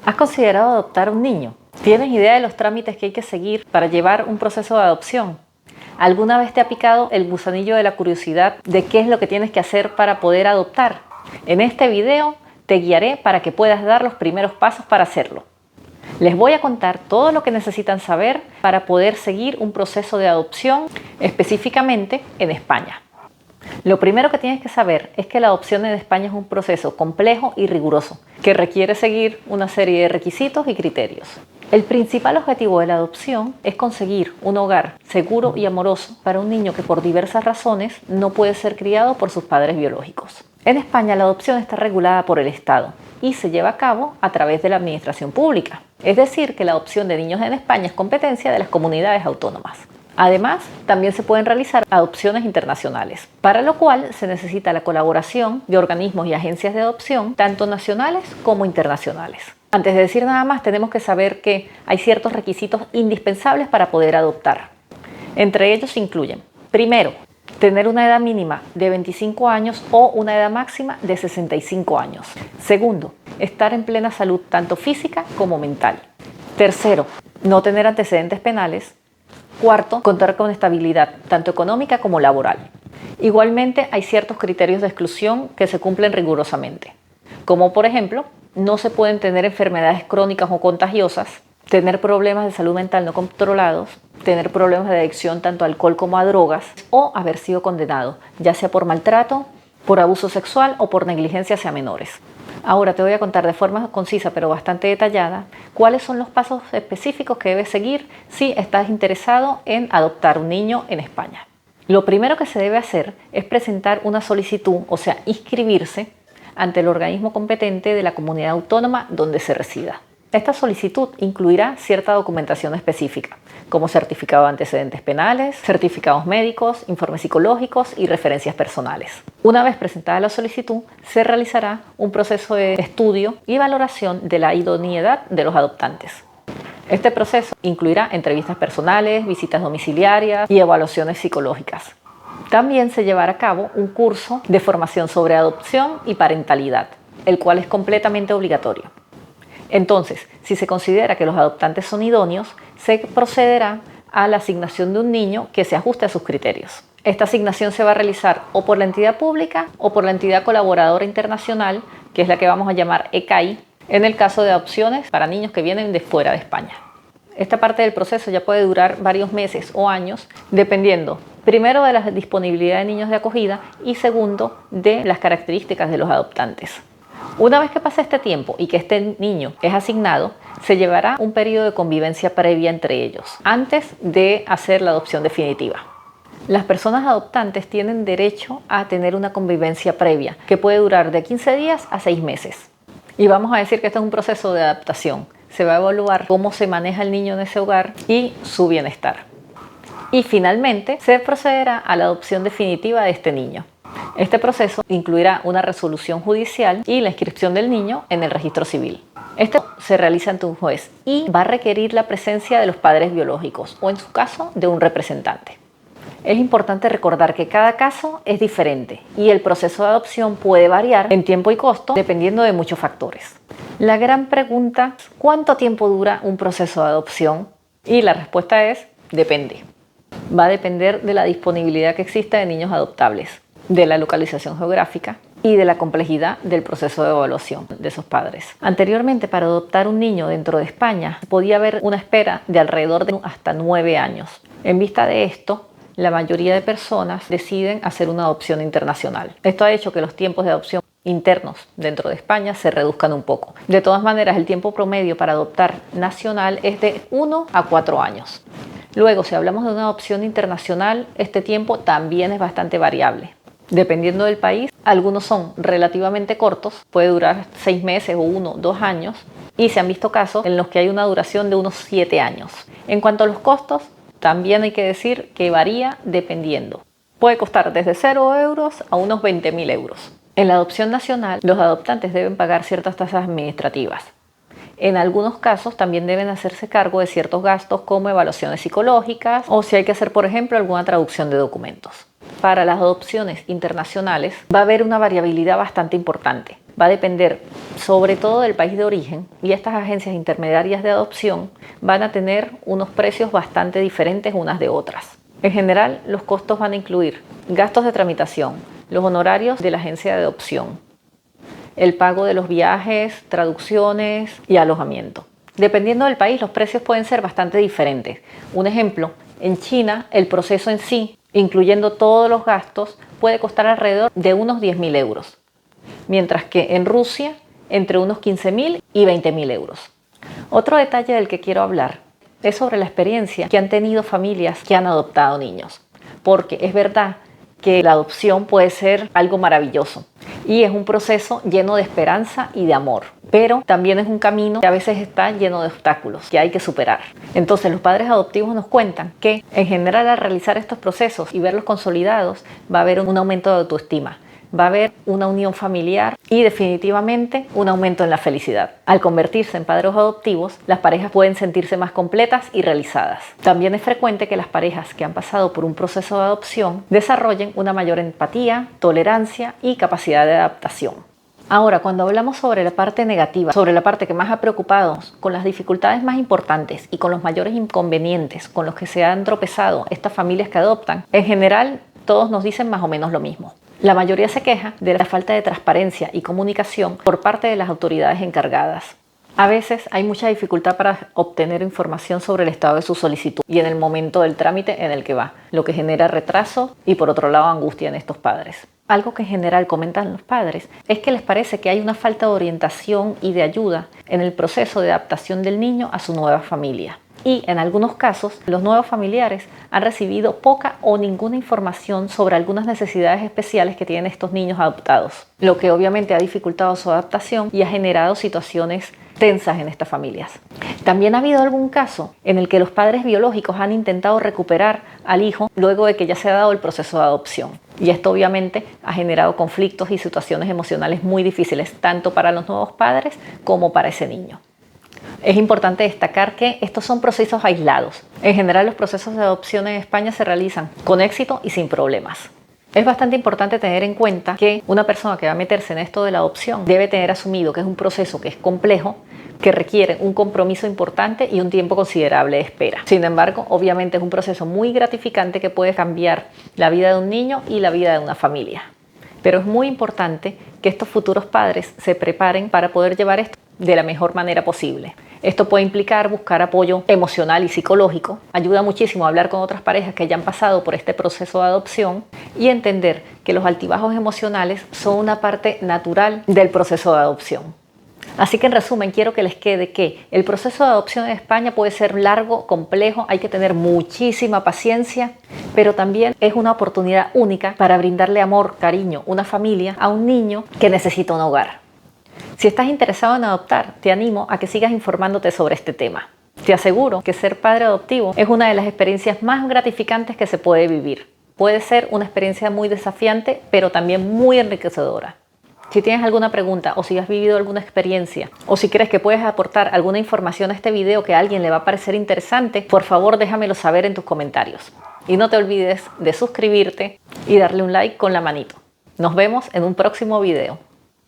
¿Has considerado adoptar un niño? ¿Tienes idea de los trámites que hay que seguir para llevar un proceso de adopción? ¿Alguna vez te ha picado el gusanillo de la curiosidad de qué es lo que tienes que hacer para poder adoptar? En este video te guiaré para que puedas dar los primeros pasos para hacerlo. Les voy a contar todo lo que necesitan saber para poder seguir un proceso de adopción, específicamente en España. Lo primero que tienes que saber es que la adopción en España es un proceso complejo y riguroso, que requiere seguir una serie de requisitos y criterios. El principal objetivo de la adopción es conseguir un hogar seguro y amoroso para un niño que por diversas razones no puede ser criado por sus padres biológicos. En España la adopción está regulada por el Estado y se lleva a cabo a través de la administración pública. Es decir, que la adopción de niños en España es competencia de las comunidades autónomas. Además, también se pueden realizar adopciones internacionales, para lo cual se necesita la colaboración de organismos y agencias de adopción, tanto nacionales como internacionales. Antes de decir nada más, tenemos que saber que hay ciertos requisitos indispensables para poder adoptar. Entre ellos incluyen, primero, tener una edad mínima de 25 años o una edad máxima de 65 años. Segundo, estar en plena salud tanto física como mental. Tercero, no tener antecedentes penales. Cuarto, contar con estabilidad tanto económica como laboral. Igualmente, hay ciertos criterios de exclusión que se cumplen rigurosamente, como por ejemplo, no se pueden tener enfermedades crónicas o contagiosas, tener problemas de salud mental no controlados, tener problemas de adicción tanto a alcohol como a drogas o haber sido condenado, ya sea por maltrato, por abuso sexual o por negligencia hacia menores. Ahora te voy a contar de forma concisa pero bastante detallada cuáles son los pasos específicos que debes seguir si estás interesado en adoptar un niño en España. Lo primero que se debe hacer es presentar una solicitud, o sea, inscribirse ante el organismo competente de la comunidad autónoma donde se resida. Esta solicitud incluirá cierta documentación específica, como certificado de antecedentes penales, certificados médicos, informes psicológicos y referencias personales. Una vez presentada la solicitud, se realizará un proceso de estudio y valoración de la idoneidad de los adoptantes. Este proceso incluirá entrevistas personales, visitas domiciliarias y evaluaciones psicológicas. También se llevará a cabo un curso de formación sobre adopción y parentalidad, el cual es completamente obligatorio. Entonces, si se considera que los adoptantes son idóneos, se procederá a la asignación de un niño que se ajuste a sus criterios. Esta asignación se va a realizar o por la entidad pública o por la entidad colaboradora internacional, que es la que vamos a llamar ECAI, en el caso de adopciones para niños que vienen de fuera de España. Esta parte del proceso ya puede durar varios meses o años, dependiendo, primero, de la disponibilidad de niños de acogida y segundo, de las características de los adoptantes. Una vez que pase este tiempo y que este niño es asignado, se llevará un periodo de convivencia previa entre ellos, antes de hacer la adopción definitiva. Las personas adoptantes tienen derecho a tener una convivencia previa, que puede durar de 15 días a 6 meses. Y vamos a decir que este es un proceso de adaptación. Se va a evaluar cómo se maneja el niño en ese hogar y su bienestar. Y finalmente, se procederá a la adopción definitiva de este niño. Este proceso incluirá una resolución judicial y la inscripción del niño en el registro civil. Esto se realiza ante un juez y va a requerir la presencia de los padres biológicos o, en su caso, de un representante. Es importante recordar que cada caso es diferente y el proceso de adopción puede variar en tiempo y costo dependiendo de muchos factores. La gran pregunta es, ¿cuánto tiempo dura un proceso de adopción? Y la respuesta es, depende. Va a depender de la disponibilidad que exista de niños adoptables, de la localización geográfica y de la complejidad del proceso de evaluación de esos padres. Anteriormente, para adoptar un niño dentro de España, podía haber una espera de alrededor de hasta 9 años. En vista de esto, la mayoría de personas deciden hacer una adopción internacional. Esto ha hecho que los tiempos de adopción internos dentro de España se reduzcan un poco. De todas maneras, el tiempo promedio para adoptar nacional es de 1 a 4 años. Luego, si hablamos de una adopción internacional, este tiempo también es bastante variable. Dependiendo del país, algunos son relativamente cortos, puede durar 6 meses o 1 o 2 años, y se han visto casos en los que hay una duración de unos 7 años. En cuanto a los costos, también hay que decir que varía dependiendo. Puede costar desde 0 euros a unos 20.000 euros. En la adopción nacional, los adoptantes deben pagar ciertas tasas administrativas. En algunos casos también deben hacerse cargo de ciertos gastos como evaluaciones psicológicas o si hay que hacer, por ejemplo, alguna traducción de documentos. Para las adopciones internacionales va a haber una variabilidad bastante importante. va a depender sobre todo del país de origen, y estas agencias intermediarias de adopción van a tener unos precios bastante diferentes unas de otras. En general, los costos van a incluir gastos de tramitación, los honorarios de la agencia de adopción, el pago de los viajes, traducciones y alojamiento. Dependiendo del país, los precios pueden ser bastante diferentes. Un ejemplo, en China, el proceso en sí, incluyendo todos los gastos, puede costar alrededor de unos 10.000 euros, mientras que en Rusia, entre unos 15.000 y 20.000 euros. Otro detalle del que quiero hablar es sobre la experiencia que han tenido familias que han adoptado niños, porque es verdad que la adopción puede ser algo maravilloso y es un proceso lleno de esperanza y de amor, pero también es un camino que a veces está lleno de obstáculos que hay que superar. Entonces los padres adoptivos nos cuentan que en general al realizar estos procesos y verlos consolidados va a haber un aumento de autoestima, va a haber una unión familiar y definitivamente un aumento en la felicidad. Al convertirse en padres adoptivos, las parejas pueden sentirse más completas y realizadas. También es frecuente que las parejas que han pasado por un proceso de adopción desarrollen una mayor empatía, tolerancia y capacidad de adaptación. Ahora, cuando hablamos sobre la parte negativa, sobre la parte que más ha preocupado, con las dificultades más importantes y con los mayores inconvenientes con los que se han tropezado estas familias que adoptan, en general todos nos dicen más o menos lo mismo. La mayoría se queja de la falta de transparencia y comunicación por parte de las autoridades encargadas. A veces hay mucha dificultad para obtener información sobre el estado de su solicitud y en el momento del trámite en el que va, lo que genera retraso y por otro lado angustia en estos padres. Algo que en general comentan los padres es que les parece que hay una falta de orientación y de ayuda en el proceso de adaptación del niño a su nueva familia. Y en algunos casos, los nuevos familiares han recibido poca o ninguna información sobre algunas necesidades especiales que tienen estos niños adoptados, lo que obviamente ha dificultado su adaptación y ha generado situaciones tensas en estas familias. También ha habido algún caso en el que los padres biológicos han intentado recuperar al hijo luego de que ya se ha dado el proceso de adopción. Y esto obviamente ha generado conflictos y situaciones emocionales muy difíciles, tanto para los nuevos padres como para ese niño. Es importante destacar que estos son procesos aislados. En general, los procesos de adopción en España se realizan con éxito y sin problemas. Es bastante importante tener en cuenta que una persona que va a meterse en esto de la adopción debe tener asumido que es un proceso que es complejo, que requiere un compromiso importante y un tiempo considerable de espera. Sin embargo, obviamente es un proceso muy gratificante que puede cambiar la vida de un niño y la vida de una familia. Pero es muy importante que estos futuros padres se preparen para poder llevar esto de la mejor manera posible. Esto puede implicar buscar apoyo emocional y psicológico. Ayuda muchísimo a hablar con otras parejas que ya han pasado por este proceso de adopción y entender que los altibajos emocionales son una parte natural del proceso de adopción. Así que en resumen, quiero que les quede que el proceso de adopción en España puede ser largo, complejo, hay que tener muchísima paciencia, pero también es una oportunidad única para brindarle amor, cariño, una familia a un niño que necesita un hogar. Si estás interesado en adoptar, te animo a que sigas informándote sobre este tema. Te aseguro que ser padre adoptivo es una de las experiencias más gratificantes que se puede vivir. Puede ser una experiencia muy desafiante, pero también muy enriquecedora. Si tienes alguna pregunta o si has vivido alguna experiencia o si crees que puedes aportar alguna información a este video que a alguien le va a parecer interesante, por favor déjamelo saber en tus comentarios. Y no te olvides de suscribirte y darle un like con la manito. Nos vemos en un próximo video.